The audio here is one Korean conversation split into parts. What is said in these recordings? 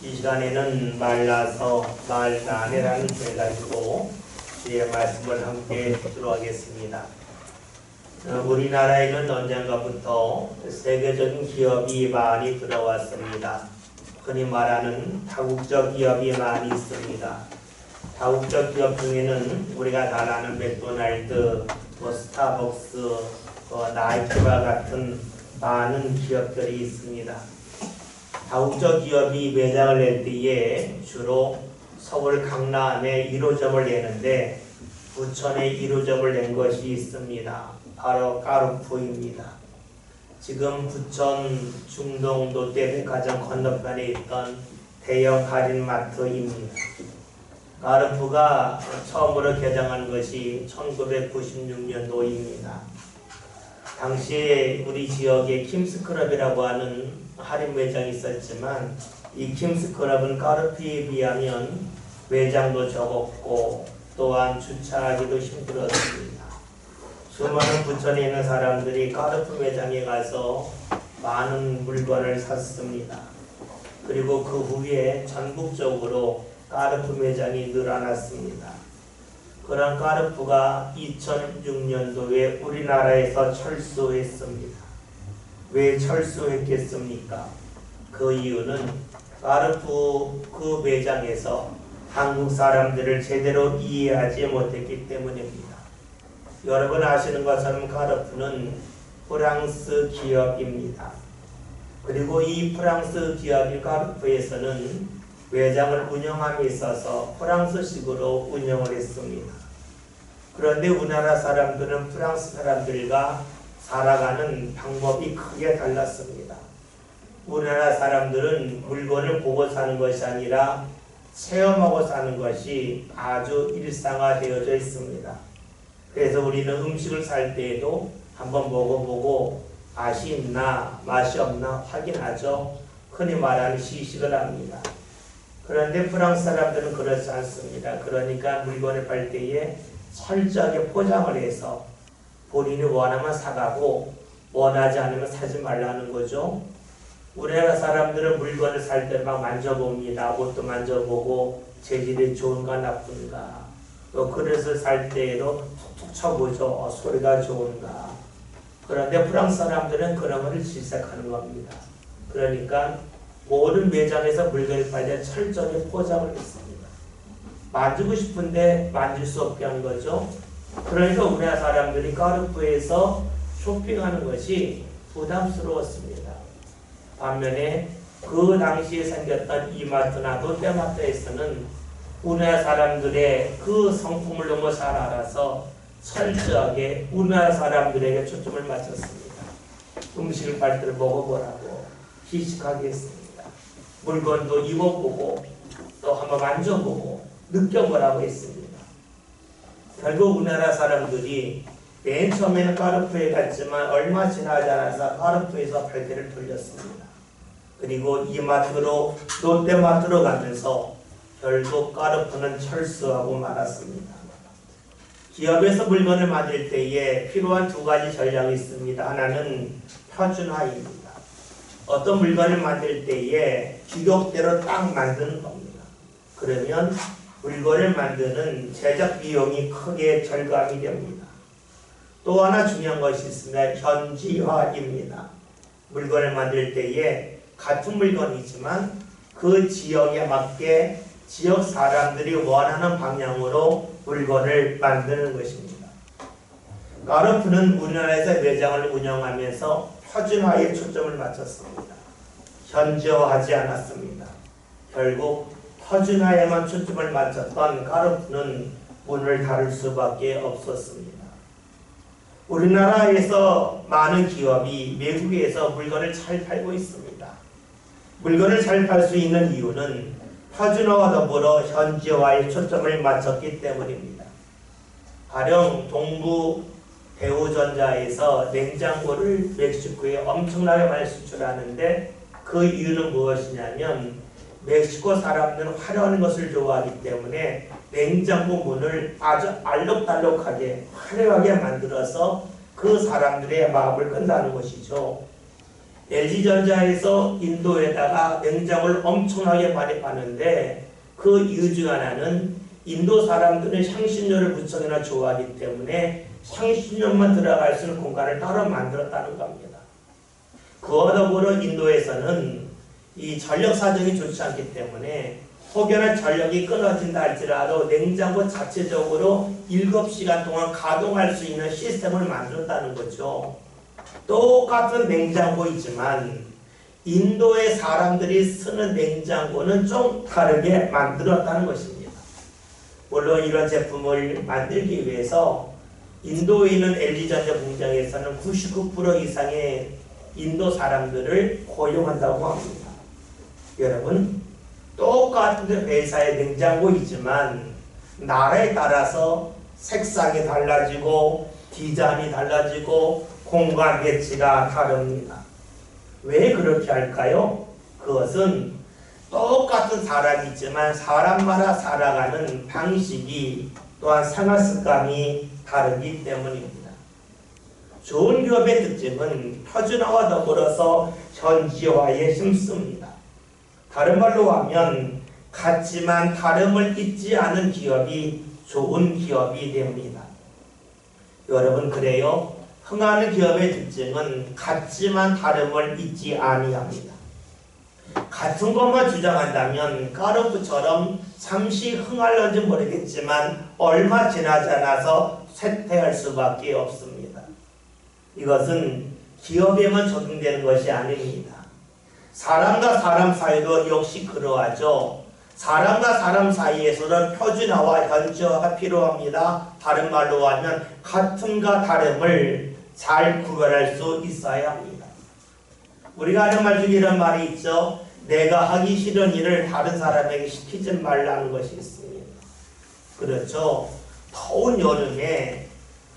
이 시간에는 말라서 말라네라는 주제 가지고 주의 말씀을 함께 듣도록 하겠습니다. 우리나라에는 언젠가부터 세계적인 기업이 많이 들어왔습니다. 흔히 말하는 다국적 기업이 많이 있습니다. 다국적 기업 중에는 우리가 잘 아는 맥도날드, 스타벅스, 나이키와 같은 많은 기업들이 있습니다. 다국적 기업이 매장을 낼 때에 주로 서울 강남에 1호점을 내는데 부천에 1호점을 낸 것이 있습니다. 바로 까르푸입니다. 지금 부천 중동 롯데백화점 건너편에 있던 대형 할인마트입니다. 까르푸가 처음으로 개장한 것이 1996년도입니다. 당시에 우리 지역에 킴스클럽이라고 하는 할인 매장이 있었지만 이 킴스클럽은 까르푸에 비하면 매장도 적었고 또한 주차하기도 힘들었습니다. 수많은 부천에 있는 사람들이 까르푸 매장에 가서 많은 물건을 샀습니다. 그리고 그 후에 전국적으로 까르푸 매장이 늘어났습니다. 그런 까르푸가 2006년도에 우리나라에서 철수했습니다. 왜 철수했겠습니까? 그 이유는 까르푸 그 매장에서 한국 사람들을 제대로 이해하지 못했기 때문입니다. 여러분 아시는 것처럼 까르푸는 프랑스 기업입니다. 그리고 이 프랑스 기업이 까르푸에서는 매장을 운영함에 있어서 프랑스식으로 운영을 했습니다. 그런데 우리나라 사람들은 프랑스 사람들과 살아가는 방법이 크게 달랐습니다. 우리나라 사람들은 물건을 보고 사는 것이 아니라 체험하고 사는 것이 아주 일상화되어져 있습니다. 그래서 우리는 음식을 살 때에도 한번 먹어보고 맛이 있나 맛이 없나 확인하죠. 흔히 말하는 시식을 합니다. 그런데 프랑스 사람들은 그렇지 않습니다. 그러니까 물건을 팔 때에 철저하게 포장을 해서 본인이 원하면 사가고 원하지 않으면 사지 말라는 거죠. 우리나라 사람들은 물건을 살 때 막 만져봅니다. 옷도 만져보고 재질이 좋은가 나쁜가 또 그릇을 살 때에도 툭툭 쳐보죠. 소리가 좋은가. 그런데 프랑스 사람들은 그런 것을 질색하는 겁니다. 그러니까 모든 매장에서 물건을 팔 때 철저히 포장을 했습니다. 만지고 싶은데 만질 수 없게 한 거죠. 그러니까 우리나라 사람들이 까르푸에서 쇼핑하는 것이 부담스러웠습니다. 반면에 그 당시에 생겼던 이마트나 롯데마트에서는 우리나라 사람들의 그 성품을 너무 잘 알아서 철저하게 우리나라 사람들에게 초점을 맞췄습니다. 음식을 팔 때 먹어보라고 시식하게 했습니다. 물건도 입어보고 또 한번 만져보고 느껴보라고 했습니다. 결국 우리나라 사람들이 맨 처음에는 까르푸에 갔지만 얼마 지나지 않아서 까르푸에서 발길을 돌렸습니다. 그리고 이마트로 롯데마트로 가면서 결국 까르푸는 철수하고 말았습니다. 기업에서 물건을 만들 때에 필요한 두 가지 전략이 있습니다. 하나는 표준화입니다. 어떤 물건을 만들 때에 규격대로 딱 만드는 겁니다. 그러면 물건을 만드는 제작 비용이 크게 절감이 됩니다. 또 하나 중요한 것이 있습니다. 현지화입니다. 물건을 만들 때에 같은 물건이지만 그 지역에 맞게 지역 사람들이 원하는 방향으로 물건을 만드는 것입니다. 까르푸는 우리나라에서 매장을 운영하면서 표준화에 초점을 맞췄습니다. 현지화하지 않았습니다. 결국 표준화에만 초점을 맞췄던 까르푸는 문을 닫을 수밖에 없었습니다. 우리나라에서 많은 기업이 외국에서 물건을 잘 팔고 있습니다. 물건을 잘 팔 수 있는 이유는 표준화와 더불어 현지화에 초점을 맞췄기 때문입니다. 가령 동부 대우전자에서 냉장고를 멕시코에 엄청나게 많이 수출하는데 그 이유는 무엇이냐면 멕시코 사람들은 화려한 것을 좋아하기 때문에 냉장고 문을 아주 알록달록하게 화려하게 만들어서 그 사람들의 마음을 끈다는 것이죠. LG전자에서 인도에다가 냉장고를 엄청나게 발입하는데 그 이유 중 하나는 인도 사람들은 향신료를 무척이나 좋아하기 때문에 향신료만 들어갈 수 있는 공간을 따로 만들었다는 겁니다. 그와 더불어 인도에서는 이 전력 사정이 좋지 않기 때문에 혹여나 전력이 끊어진다 할지라도 냉장고 자체적으로 7시간 동안 가동할 수 있는 시스템을 만들었다는 거죠. 똑같은 냉장고이지만 인도의 사람들이 쓰는 냉장고는 좀 다르게 만들었다는 것입니다. 물론 이런 제품을 만들기 위해서 인도에 있는 LG전자 공장에서는 99% 이상의 인도 사람들을 고용한다고 합니다. 여러분, 똑같은 회사의 냉장고이지만 나라에 따라서 색상이 달라지고 디자인이 달라지고 공간 배치가 다릅니다. 왜 그렇게 할까요? 그것은 똑같은 사람이지만 사람마다 살아가는 방식이 또한 생활 습관이 다르기 때문입니다. 좋은 기업의 특징은 표준화와 더불어서 현지화에 힘씁니다. 다른 말로 하면 같지만 다름을 잇지 않은 기업이 좋은 기업이 됩니다. 여러분, 그래요? 흥하는 기업의 특징은 같지만 다름을 잇지 아니합니다. 같은 것만 주장한다면 까르푸처럼 잠시 흥할런지 모르겠지만 얼마 지나지 않아서 쇠퇴할 수밖에 없습니다. 이것은 기업에만 적용되는 것이 아닙니다. 사람과 사람 사이도 역시 그러하죠. 사람과 사람 사이에서는 표준화와 현지화가 필요합니다. 다른 말로 하면 같음과 다름을 잘 구별할 수 있어야 합니다. 우리가 하는 말 중에 이런 말이 있죠. 내가 하기 싫은 일을 다른 사람에게 시키지 말라는 것이 있습니다. 그렇죠. 더운 여름에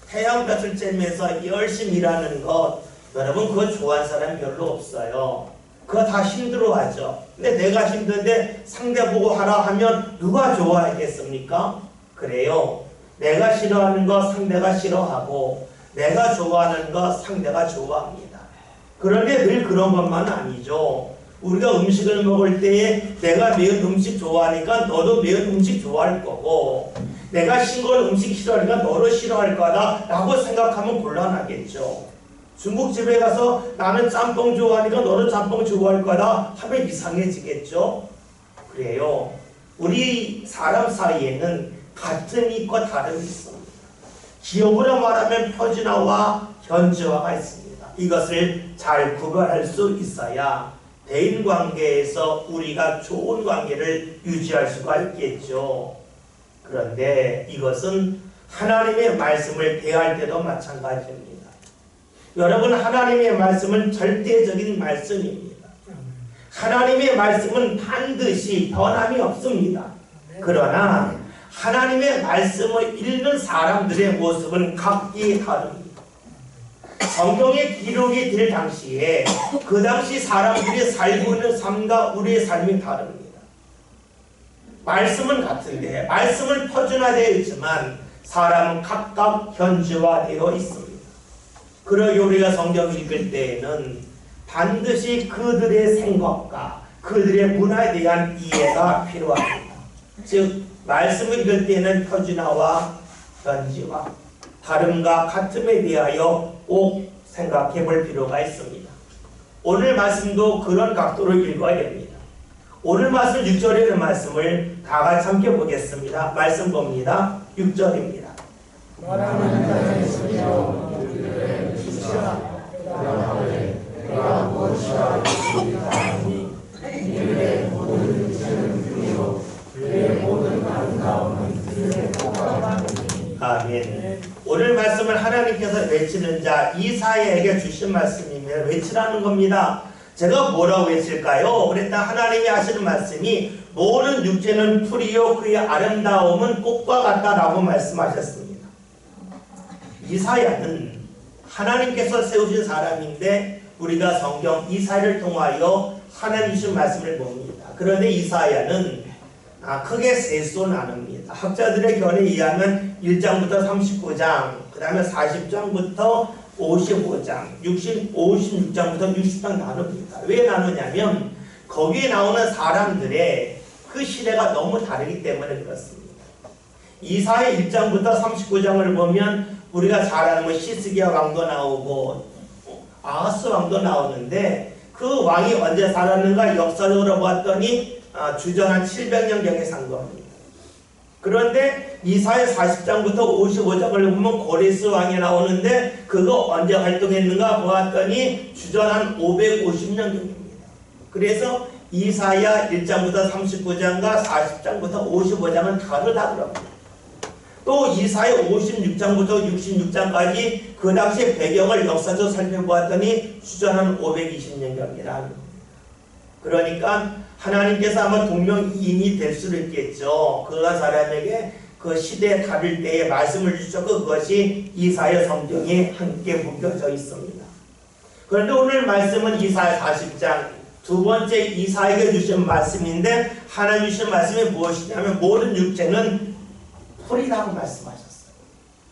태양볕을 쬐면서 열심히 일하는 것, 여러분 그거 좋아하는 사람 별로 없어요. 그거 다 힘들어하죠. 근데 내가 힘든데 상대 보고 하라 하면 누가 좋아하겠습니까? 그래요. 내가 싫어하는 거 상대가 싫어하고 내가 좋아하는 거 상대가 좋아합니다. 그런데 늘 그런 것만은 아니죠. 우리가 음식을 먹을 때에 내가 매운 음식 좋아하니까 너도 매운 음식 좋아할 거고 내가 싱거운 음식 싫어하니까 너도 싫어할 거다 라고 생각하면 곤란하겠죠. 중국집에 가서 나는 짬뽕 좋아하니까 너도 짬뽕 좋아할 거다 하면 이상해지겠죠. 그래요. 우리 사람 사이에는 같은 있고 다름이 있습니다. 기업으로 말하면 표준화와 현지화가 있습니다. 이것을 잘 구별할 수 있어야 대인관계에서 우리가 좋은 관계를 유지할 수가 있겠죠. 그런데 이것은 하나님의 말씀을 대할 때도 마찬가지입니다. 여러분, 하나님의 말씀은 절대적인 말씀입니다. 하나님의 말씀은 반드시 변함이 없습니다. 그러나 하나님의 말씀을 읽는 사람들의 모습은 각기 다릅니다. 성경의 기록이 될 당시에 그 당시 사람들이 살고 있는 삶과 우리의 삶이 다릅니다. 말씀은 같은데 말씀은 표준화되어 있지만 사람은 각각 현지화되어 있습니다. 그러기 우리가 성경을 읽을 때에는 반드시 그들의 생각과 그들의 문화에 대한 이해가 필요합니다. 즉 말씀을 읽을 때는 표준화와 현지화, 다름과 같음에 대하여 꼭 생각해 볼 필요가 있습니다. 오늘 말씀도 그런 각도로 읽어야 됩니다. 오늘 말씀 6절에 있는 말씀을 다 같이 함께 보겠습니다. 말씀 봅니다. 6절입니다. 아멘. 오늘 말씀을 하나님께서 외치는 자 이사야에게 주신 말씀이며 외치라는 겁니다. 제가 뭐라고 외칠까요? 그랬다 하나님이 하시는 말씀이 모든 육체는 풀이요 그의 아름다움은 꽃과 같다라고 말씀하셨습니다. 이사야는 하나님께서 세우신 사람인데 우리가 성경 이사야를 통하여 하나님 주신 말씀을 봅니다. 그런데 이사야는 크게 세 수 나눕니다. 학자들의 견해에 의하면 1장부터 39장, 그 다음에 40장부터 55장, 56장부터 60장 나눕니다. 왜 나누냐면 거기에 나오는 사람들의 그 시대가 너무 다르기 때문에 그렇습니다. 이사야 1장부터 39장을 보면 우리가 잘 아는 시스기야 왕도 나오고 아하스 왕도 나오는데 그 왕이 언제 살았는가 역사적으로 봤더니 주전 한 700년경에 산 겁니다. 그런데 이사야 40장부터 55장을 보면 고레스 왕이 나오는데 그거 언제 활동했는가 보았더니 주전 한 550년경입니다. 그래서 이사야 1장부터 39장과 40장부터 55장은 다르다더라고요. 또 이사야 56장부터 66장까지 그 당시 배경을 역사적으로 살펴보았더니 주전 한 520년경이라. 그러니까 하나님께서 아마 동명이인이 될 수도 있겠죠. 그 사람에게 그 시대에 다를 때에 말씀을 주셨고 그것이 이사야 성경에 함께 묶여져 있습니다. 그런데 오늘 말씀은 이사야 40장 두 번째 이사야에게 주신 말씀인데 하나님 주신 말씀이 무엇이냐면 모든 육체는 풀이라고 말씀하셨어요.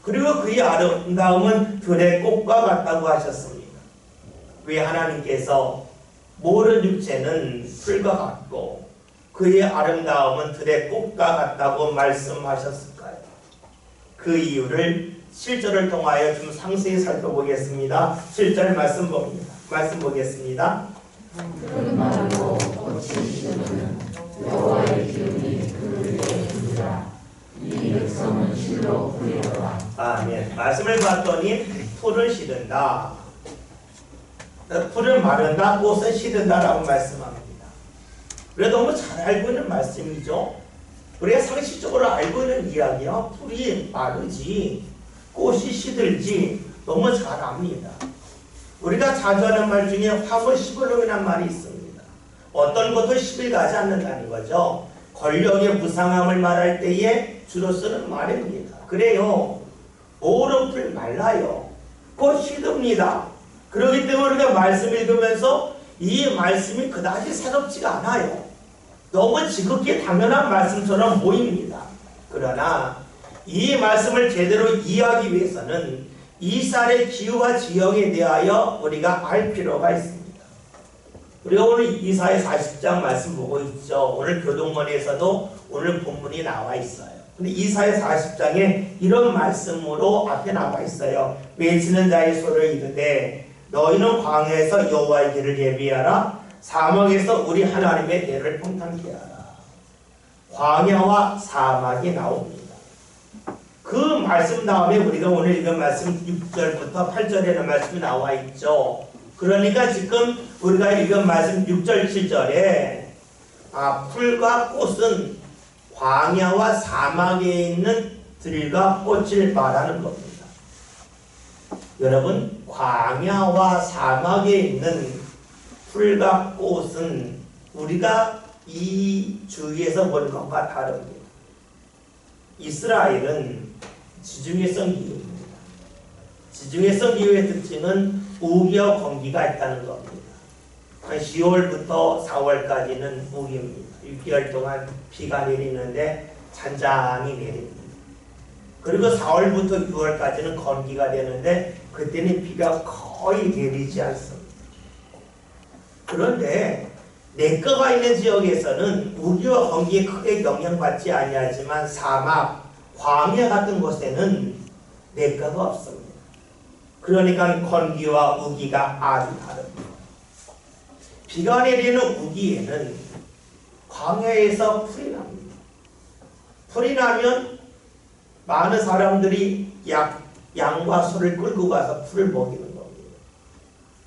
그리고 그의 아름다움은 들의 꽃과 같다고 하셨습니다. 왜 하나님께서 모든 육체는 풀과 같고 그의 아름다움은 들의 꽃과 같다고 말씀하셨을까요? 그 이유를 7절을 통하여 좀 상세히 살펴보겠습니다. 7절 말씀 보겠습니다. 푸른 마르고 꽃이 시드는 여호와의 기운이 그에게 주리라. 이 백성은 실로 풀이로라. 아멘. 말씀을 봤더니 풀을 시든다. 풀을 마른다, 꽃을 시든다라고 말씀합니다. 우리가 너무 잘 알고 있는 말씀이죠. 우리가 상식적으로 알고 있는 이야기야. 풀이 마르지, 꽃이 시들지 너무 잘 압니다. 우리가 자주 하는 말 중에 화물 10일놈이라는 말이 있습니다. 어떤 것도 10일 가지 않는다는 거죠. 권력의 무상함을 말할 때에 주로 쓰는 말입니다. 그래요. 모든 풀 말라요. 꽃 시듭니다. 그렇기 때문에 우리가 말씀 읽으면서 이 말씀이 그다지 새롭지가 않아요. 너무 지극히 당연한 말씀처럼 보입니다. 그러나 이 말씀을 제대로 이해하기 위해서는 이스라엘의 기후와 지형에 대하여 우리가 알 필요가 있습니다. 우리가 오늘 이사야 40장 말씀 보고 있죠. 오늘 교동원에서도 오늘 본문이 나와 있어요. 근데 이사야 40장에 이런 말씀으로 앞에 나와 있어요. 외치는 자의 소리를 이르되 너희는 광야에서 여호와의 길을 예비하라. 사막에서 우리 하나님의 대를 평탄케 하라. 광야와 사막이 나옵니다. 그 말씀 다음에 우리가 오늘 읽은 말씀 6절부터 8절에는 말씀이 나와 있죠. 그러니까 지금 우리가 읽은 말씀 6절 7절에 풀과 꽃은 광야와 사막에 있는 들과 꽃을 말하는 겁니다. 여러분, 광야와 사막에 있는 풀과 꽃은 우리가 이 주위에서 본 것과 다릅니다. 이스라엘은 지중해성 기후입니다. 지중해성 기후의 특징은 우기와 건기가 있다는 겁니다. 10월부터 4월까지는 우기입니다. 6개월 동안 비가 내리는데 잔잔히 내립니다. 그리고 4월부터 6월까지는 건기가 되는데 그때는 비가 거의 내리지 않습니다. 그런데 내과가 있는 지역에서는 우기와 건기에 크게 영향받지 아니하지만 사막, 광야 같은 곳에는 내과가 없습니다. 그러니까 건기와 우기가 아주 다릅니다. 비가 내리는 우기에는 광야에서 풀이 납니다. 풀이 나면 많은 사람들이 양과 소를 끌고 가서 풀을 먹이는 겁니다.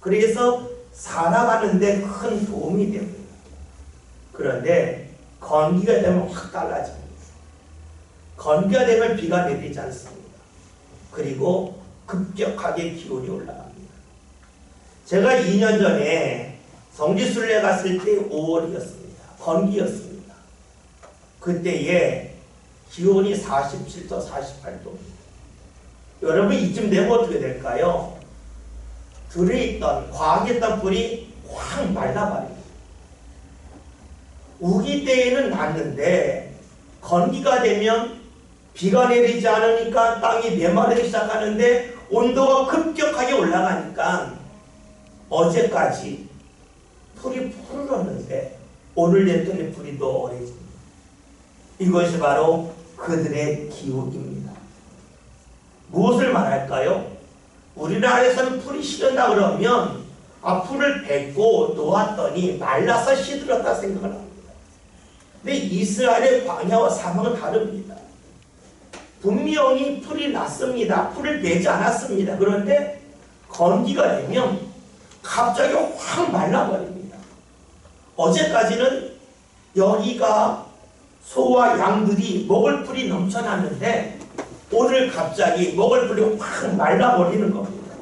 그래서 살아가는데 큰 도움이 됩니다. 그런데 건기가 되면 확 달라집니다. 건기가 되면 비가 내리지 않습니다. 그리고 급격하게 기온이 올라갑니다. 제가 2년 전에 성지순례 갔을 때 5월이었습니다. 건기였습니다. 그때에 기온이 47도, 48도입니다. 여러분 이쯤 되면 어떻게 될까요? 들에 있던, 과학에 있던 불이 확 말라버립니다. 우기 때에는 났는데 건기가 되면 비가 내리지 않으니까 땅이 메마르기 시작하는데 온도가 급격하게 올라가니까 어제까지 풀이 푸르렀는데 오늘 됐더니 풀이 노래집니다. 이것이 바로 그들의 기운입니다. 무엇을 말할까요? 우리나라에서는 풀이 시든다 그러면 풀을 뱉고 놓았더니 말라서 시들었다 생각을 합니다. 근데 이스라엘의 광야와 사막은 다릅니다. 분명히 풀이 났습니다. 풀을 내지 않았습니다. 그런데 건기가 되면 갑자기 확 말라버립니다. 어제까지는 여기가 소와 양들이 먹을 풀이 넘쳐났는데 오늘 갑자기 먹을 풀이 확 말라버리는 겁니다.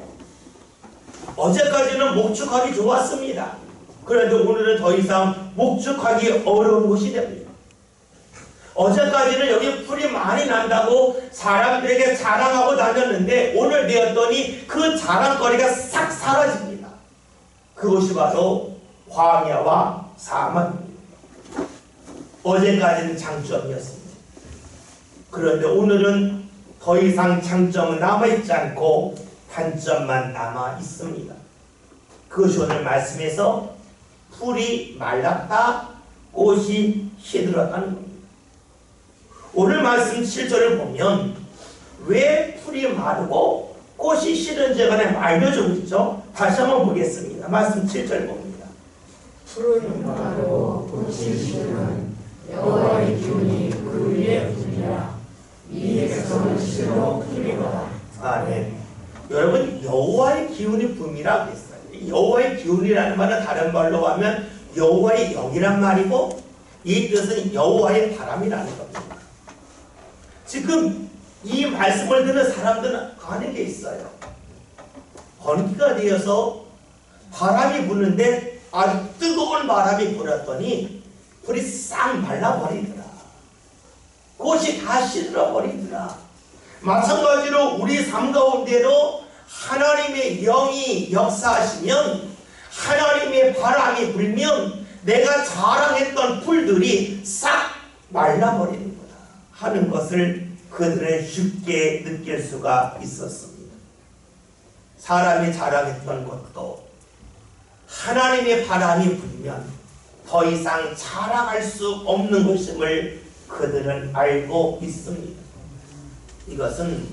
어제까지는 목축하기 좋았습니다. 그런데 오늘은 더 이상 목축하기 어려운 곳이 됩니다. 어제까지는 여기 풀이 많이 난다고 사람들에게 자랑하고 다녔는데 오늘 되었더니 그 자랑거리가 싹 사라집니다. 그것이 바로 광야와 사막입니다. 어제까지는 장점이었습니다. 그런데 오늘은 더 이상 장점은 남아있지 않고 단점만 남아있습니다. 그것이 오늘 말씀에서 풀이 말랐다, 꽃이 시들었다는 겁니다. 오늘 말씀 7절을 보면 왜 풀이 마르고 꽃이 시든지 간에 알려주고 있죠. 다시 한번 보겠습니다. 말씀 7절 봅니다. 푸른 마르고 꽃이 시드는 여호와의 기운이 그 위에 부니라. 이 백성은 실로 풀리거라. 네. 여러분, 여호와의 기운이 붐이라고 했어요. 여호와의 기운이라는 말은 다른 말로 하면 여호와의 영이란 말이고 이 뜻은 여호와의 바람이라는 겁니다. 지금 이 말씀을 듣는 사람들은 아는 게 있어요. 건기가 되어서 바람이 부는데 아주 뜨거운 바람이 불었더니 불이 싹 말라버리더라. 꽃이 다 시들어버리더라. 마찬가지로 우리 삶 가운데도 하나님의 영이 역사하시면 하나님의 바람이 불면 내가 자랑했던 풀들이 싹 말라버리는 거다 하는 것을 그들은 쉽게 느낄 수가 있었습니다. 사람이 자랑했던 것도 하나님의 바람이 불면 더 이상 자랑할 수 없는 것임을 그들은 알고 있습니다. 이것은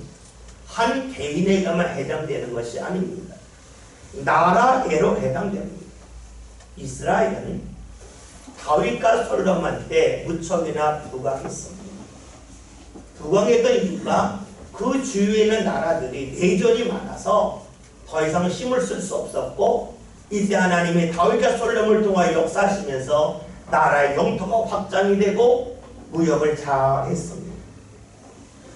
한 개인에게만 해당되는 것이 아닙니다. 나라애로 해당됩니다. 이스라엘은 다윗과 솔로몬 때 무척이나 부강했습니다. 부강했던 이유가 그 주위에 있는 나라들이 내전이 많아서 더 이상 힘을 쓸 수 없었고 이제 하나님이 다윗과 솔로몬을 통하여 역사하시면서 나라의 영토가 확장이 되고 무역을 잘 했습니다.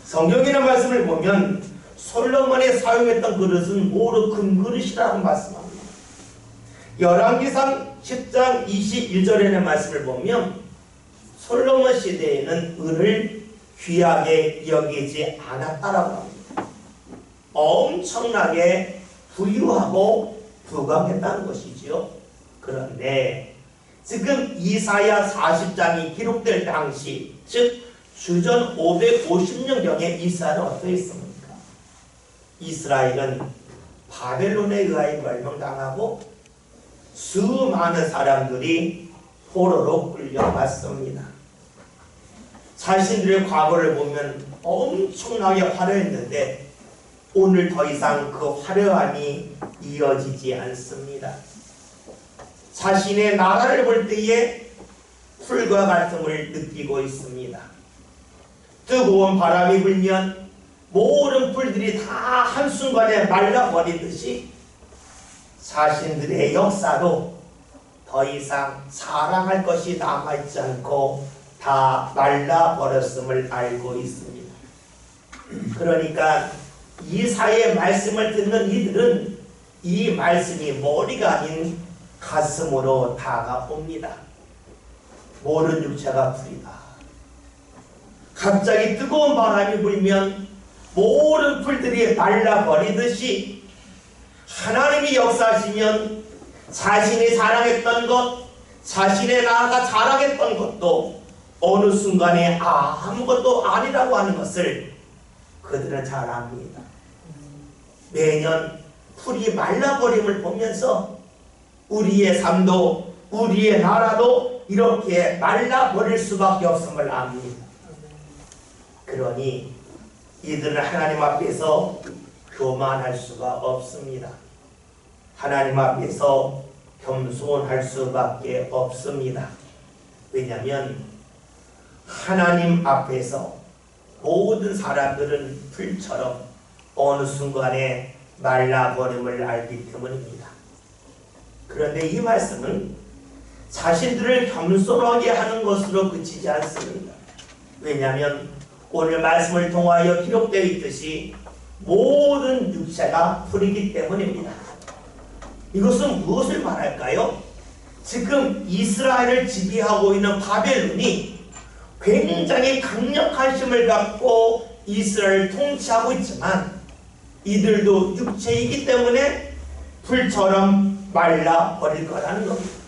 성경이라는 말씀을 보면 솔로몬이 사용했던 그릇은 모두 금그릇이라고 말씀합니다. 열왕기상 10장 21절에는 말씀을 보면 솔로몬 시대에는 은을 귀하게 여기지 않았다라고 합니다. 엄청나게 부유하고 부강했다는 것이지요. 그런데 지금 이사야 40장이 기록될 당시, 즉 주전 550년경에 이스라엘은 어떠했습니까? 이스라엘은 바벨론에 의하여 멸망당하고 수많은 사람들이 포로로 끌려갔습니다. 자신들의 과거를 보면 엄청나게 화려했는데 오늘 더 이상 그 화려함이 이어지지 않습니다. 자신의 나라를 볼 때에 풀과 같음을 느끼고 있습니다. 뜨거운 바람이 불면 모든 풀들이 다 한순간에 말라버리듯이 자신들의 역사도 더 이상 사랑할 것이 남아있지 않고 다 말라버렸음을 알고 있습니다. 그러니까 이사야의 말씀을 듣는 이들은 이 말씀이 머리가 아닌 가슴으로 다가옵니다. 모든 육체가 풀이다. 갑자기 뜨거운 바람이 불면 모든 풀들이 말라버리듯이 하나님이 역사하시면 자신이 자랑했던 것, 자신의 나라가 자랑했던 것도 어느 순간에 아무것도 아니라고 하는 것을 그들은 잘 압니다. 매년 풀이 말라버림을 보면서 우리의 삶도 우리의 나라도 이렇게 말라버릴 수밖에 없음을 압니다. 그러니 이들은 하나님 앞에서 교만할 수가 없습니다. 하나님 앞에서 겸손할 수밖에 없습니다. 왜냐하면 하나님 앞에서 모든 사람들은 풀처럼 어느 순간에 말라버림을 알기 때문입니다. 그런데 이 말씀은 자신들을 겸손하게 하는 것으로 그치지 않습니다. 왜냐하면 오늘 말씀을 통하여 기록되어 있듯이 모든 육체가 풀이기 때문입니다. 이것은 무엇을 말할까요? 지금 이스라엘을 지배하고 있는 바벨론이 굉장히 강력한 힘을 갖고 이스라엘을 통치하고 있지만 이들도 육체이기 때문에 풀처럼 말라버릴 거라는 겁니다.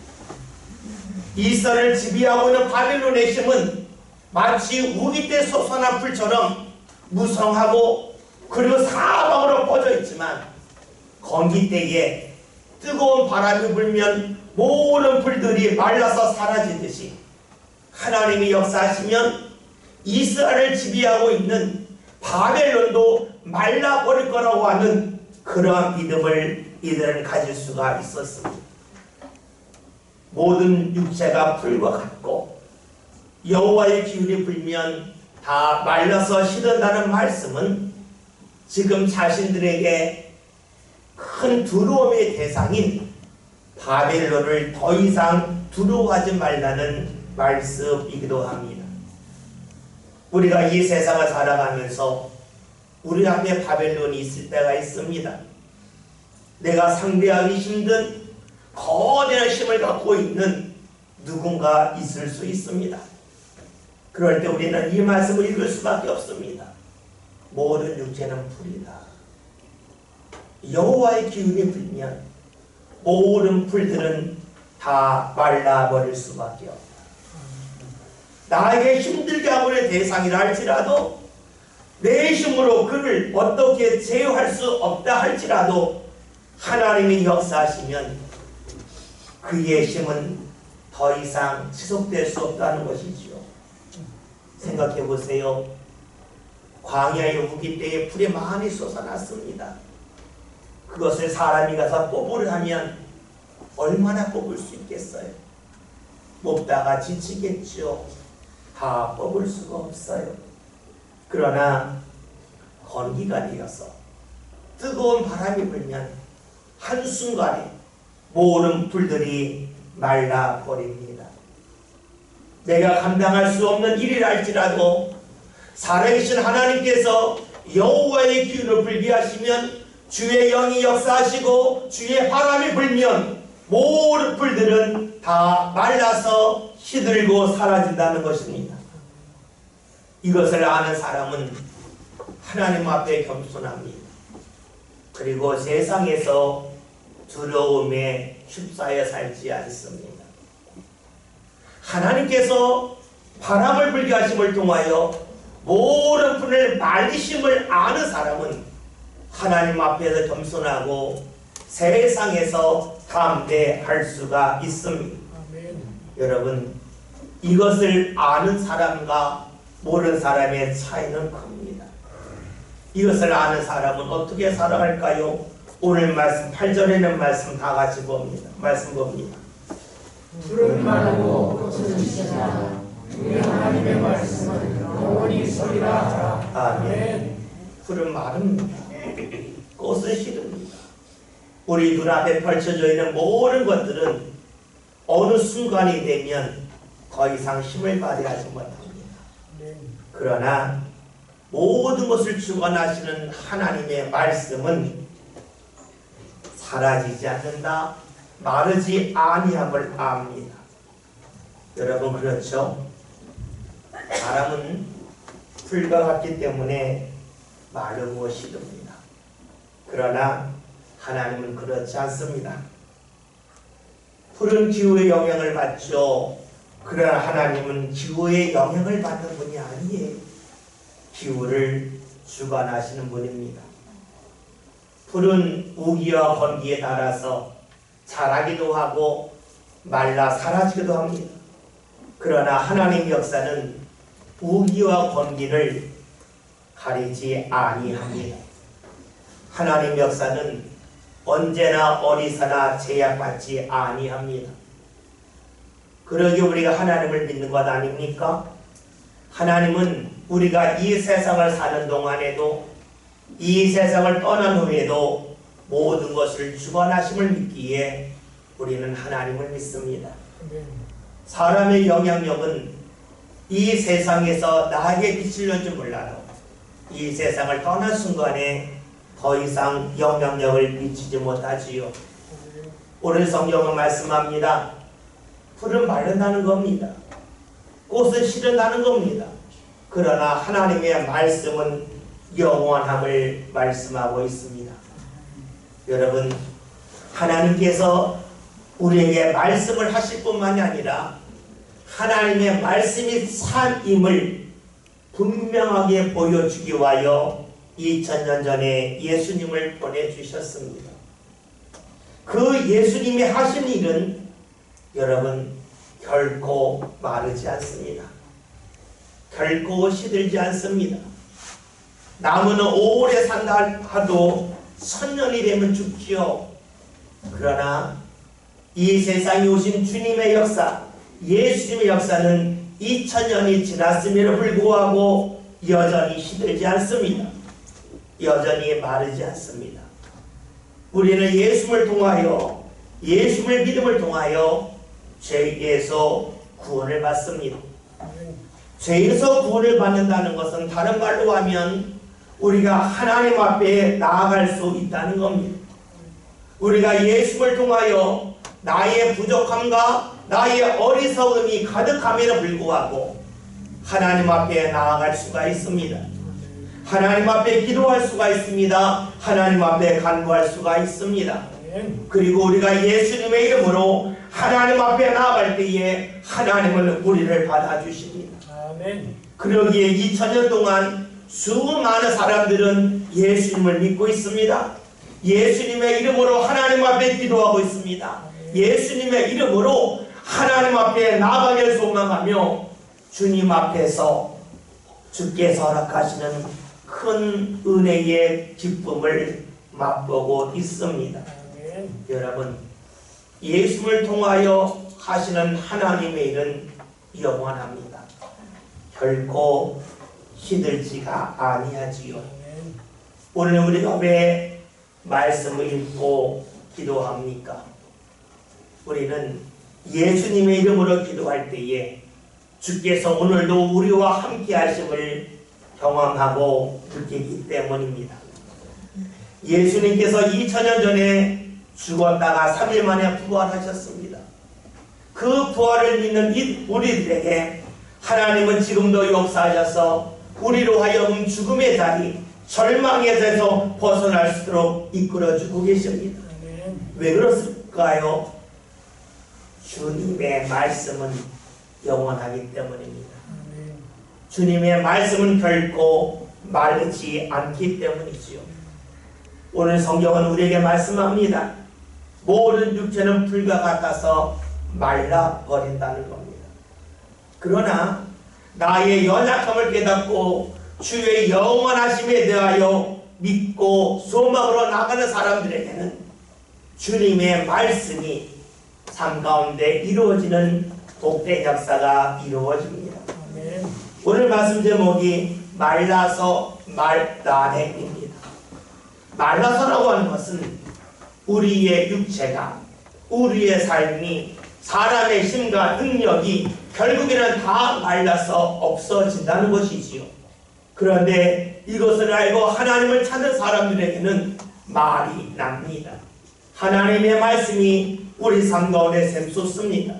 이스라엘을 지배하고 있는 바벨론의 힘은 마치 우기 때 솟아난 풀처럼 무성하고 그리고 사방으로 뻗어 있지만 건기 때에 뜨거운 바람이 불면 모든 풀들이 말라서 사라지듯이 하나님이 역사하시면 이스라엘을 지배하고 있는 바벨론도 말라버릴 거라고 하는 그러한 믿음을 이들은 가질 수가 있었습니다. 모든 육체가 풀과 같고 여호와의 기운이 불면 다 말라서 시든다는 말씀은 지금 자신들에게 큰 두려움의 대상인 바벨론을 더 이상 두려워하지 말라는 말씀이기도 합니다. 우리가 이 세상을 살아가면서 우리 앞에 바벨론이 있을 때가 있습니다. 내가 상대하기 힘든 거대한 힘을 갖고 있는 누군가 있을 수 있습니다. 그럴 때 우리는 이 말씀을 읽을 수밖에 없습니다. 모든 육체는 풀이다. 여호와의 기운이 불면 모든 풀들은 다 말라버릴 수밖에 없다. 나에게 힘들게 하고 있는 대상이라 할지라도 내 힘으로 그를 어떻게 제어할 수 없다 할지라도 하나님이 역사하시면 그의 힘은 더 이상 지속될 수 없다는 것이지요. 생각해 보세요. 광야의 우기 때에 불이 많이 솟아났습니다. 그것을 사람이 가서 뽑으려 하면 얼마나 뽑을 수 있겠어요? 뽑다가 지치겠죠. 다 뽑을 수가 없어요. 그러나 건기가 되어서 뜨거운 바람이 불면 한순간에 모든 불들이 말라버립니다. 내가 감당할 수 없는 일이라 할지라도 살아계신 하나님께서 여호와의 기운을 불게 하시면 주의 영이 역사하시고 주의 바람이 불면 모든 불들은 다 말라서 시들고 사라진다는 것입니다. 이것을 아는 사람은 하나님 앞에 겸손합니다. 그리고 세상에서 두려움에 휩싸여 살지 않습니다. 하나님께서 바람을 불게 하심을 통하여 모든 불을 말리심을 아는 사람은 하나님 앞에서 겸손하고 세상에서 담대할 수가 있습니다. 여러분, 이것을 아는 사람과 모르는 사람의 차이는 큽니다. 이것을 아는 사람은 어떻게 살아갈까요? 오늘 말씀 8절에 있는 말씀 다 같이 봅니다. 말씀 봅니다. 푸른 말로 꽃을 시다. 우리 하나님의 말씀은 영원히 있으리라 하라. 아멘. 푸른 말은 꽃을 시릅니다. 우리 눈앞에 펼쳐져 있는 모든 것들은 어느 순간이 되면 더 이상 힘을 발휘하지 못합니다. 그러나 모든 것을 주관하시는 하나님의 말씀은 사라지지 않는다, 마르지 아니함을 압니다. 여러분, 그렇죠? 사람은 풀과 같기 때문에 마르고 시듭니다. 그러나 하나님은 그렇지 않습니다. 풀은 기후의 영향을 받죠. 그러나 하나님은 기후의 영향을 받는 분이 아니에요. 기후를 주관하시는 분입니다. 풀은 우기와 건기에 따라서 자라기도 하고 말라 사라지기도 합니다. 그러나 하나님의 역사는 우기와 건기를 가리지 아니합니다. 하나님의 역사는 언제나 어디서나 제약받지 아니합니다. 그러기에 우리가 하나님을 믿는 것 아닙니까? 하나님은 우리가 이 세상을 사는 동안에도 이 세상을 떠난 후에도 모든 것을 주관하심을 믿기에 우리는 하나님을 믿습니다. 사람의 영향력은 이 세상에서 나에게 비칠는지 몰라도 이 세상을 떠난 순간에 더 이상 영향력을 미치지 못하지요. 오늘 성경은 말씀합니다. 풀은 마른다는 겁니다. 꽃은 시른다는 겁니다. 그러나 하나님의 말씀은 영원함을 말씀하고 있습니다. 여러분, 하나님께서 우리에게 말씀을 하실 뿐만이 아니라 하나님의 말씀이 참임을 분명하게 보여주기 위하여 2000년 전에 예수님을 보내주셨습니다. 그 예수님이 하신 일은 여러분 결코 마르지 않습니다. 결코 시들지 않습니다. 나무는 오래 산다 하도 1000년이 되면 죽지요. 그러나 이 세상에 오신 주님의 역사, 예수님의 역사는 2000년이 지났음에도 불구하고 여전히 시들지 않습니다. 여전히 마르지 않습니다. 우리는 예수님을 통하여, 예수님을 믿음을 통하여 죄에서 구원을 받습니다. 죄에서 구원을 받는다는 것은 다른 말로 하면 우리가 하나님 앞에 나아갈 수 있다는 겁니다. 우리가 예수를 통하여 나의 부족함과 나의 어리석음이 가득함에도 불구하고 하나님 앞에 나아갈 수가 있습니다. 하나님 앞에 기도할 수가 있습니다. 하나님 앞에 간구할 수가 있습니다. 그리고 우리가 예수님의 이름으로 하나님 앞에 나아갈 때에 하나님은 우리를 받아주십니다. 그러기에 2000년 동안 수많은 사람들은 예수님을 믿고 있습니다. 예수님의 이름으로 하나님 앞에 기도하고 있습니다. 예수님의 이름으로 하나님 앞에 나아가길 소망하며 주님 앞에서 주께서 허락하시는 큰 은혜의 기쁨을 맛보고 있습니다. 여러분, 예수를 통하여 하시는 하나님의 일은 영원합니다. 결코 시들지가 아니하지요. 오늘 우리가 왜 말씀을 읽고 기도합니까? 우리는 예수님의 이름으로 기도할 때에 주께서 오늘도 우리와 함께 하심을 경험하고 느끼기 때문입니다. 예수님께서 2000년 전에 죽었다가 3일 만에 부활하셨습니다. 그 부활을 믿는 우리들에게 하나님은 지금도 역사하셔서 우리로 하여금 죽음의 자리, 절망의 자리에서 벗어날 수 있도록 이끌어주고 계십니다. 왜 그렇을까요? 주님의 말씀은 영원하기 때문입니다. 주님의 말씀은 결코 마르지 않기 때문이지요. 오늘 성경은 우리에게 말씀합니다. 모든 육체는 풀과 같아서 말라버린다는 겁니다. 그러나 나의 연약함을 깨닫고 주의 영원하심에 대하여 믿고 소망으로 나가는 사람들에게는 주님의 말씀이 삶 가운데 이루어지는 복된 역사가 이루어집니다. 오늘 말씀 제목이 말라서 말라네입니다. 말라서라고 하는 것은 우리의 육체가, 우리의 삶이, 사람의 힘과 능력이 결국에는 다 말라서 없어진다는 것이지요. 그런데 이것을 알고 하나님을 찾는 사람들에게는 말이 납니다. 하나님의 말씀이 우리 삶 가운데 샘솟습니다.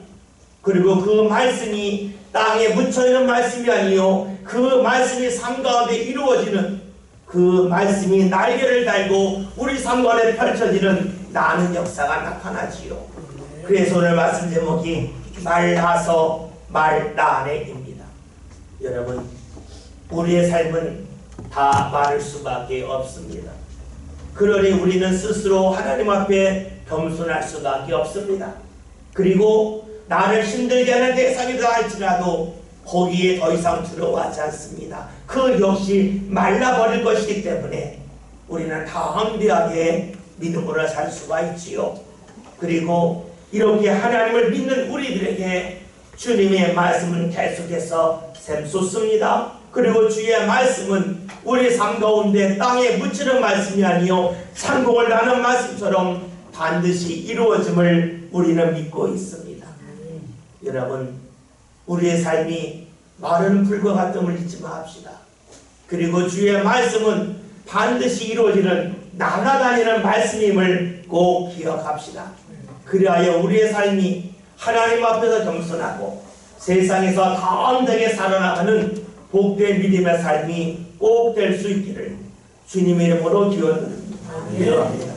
그리고 그 말씀이 땅에 묻혀있는 말씀이 아니요, 그 말씀이 삶 가운데 이루어지는, 그 말씀이 날개를 달고 우리 삶 가운데 펼쳐지는 나는 역사가 나타나지요. 그래서 오늘 말씀 제목이 말라서 말라네입니다. 여러분, 우리의 삶은 다 마를 수밖에 없습니다. 그러니 우리는 스스로 하나님 앞에 겸손할 수밖에 없습니다. 그리고 나를 힘들게 하는 대상이다 할지라도 거기에 더 이상 들어가지 않습니다. 그 역시 말라버릴 것이기 때문에 우리는 담대하게 믿음으로 살 수가 있지요. 그리고 이렇게 하나님을 믿는 우리들에게 주님의 말씀은 계속해서 샘솟습니다. 그리고 주의 말씀은 우리 삶 가운데 땅에 묻히는 말씀이 아니요 상공을 나는 말씀처럼 반드시 이루어짐을 우리는 믿고 있습니다. 여러분, 우리의 삶이 마르는 풀과 같음을 잊지 마십시다. 그리고 주의 말씀은 반드시 이루어지는 날아다니는 말씀임을 꼭 기억합시다. 그리하여 우리의 삶이 하나님 앞에서 겸손하고 세상에서 담대하게 살아나가는 복된 믿음의 삶이 꼭 될 수 있기를 주님의 이름으로 기원드립니다. 기도합니다.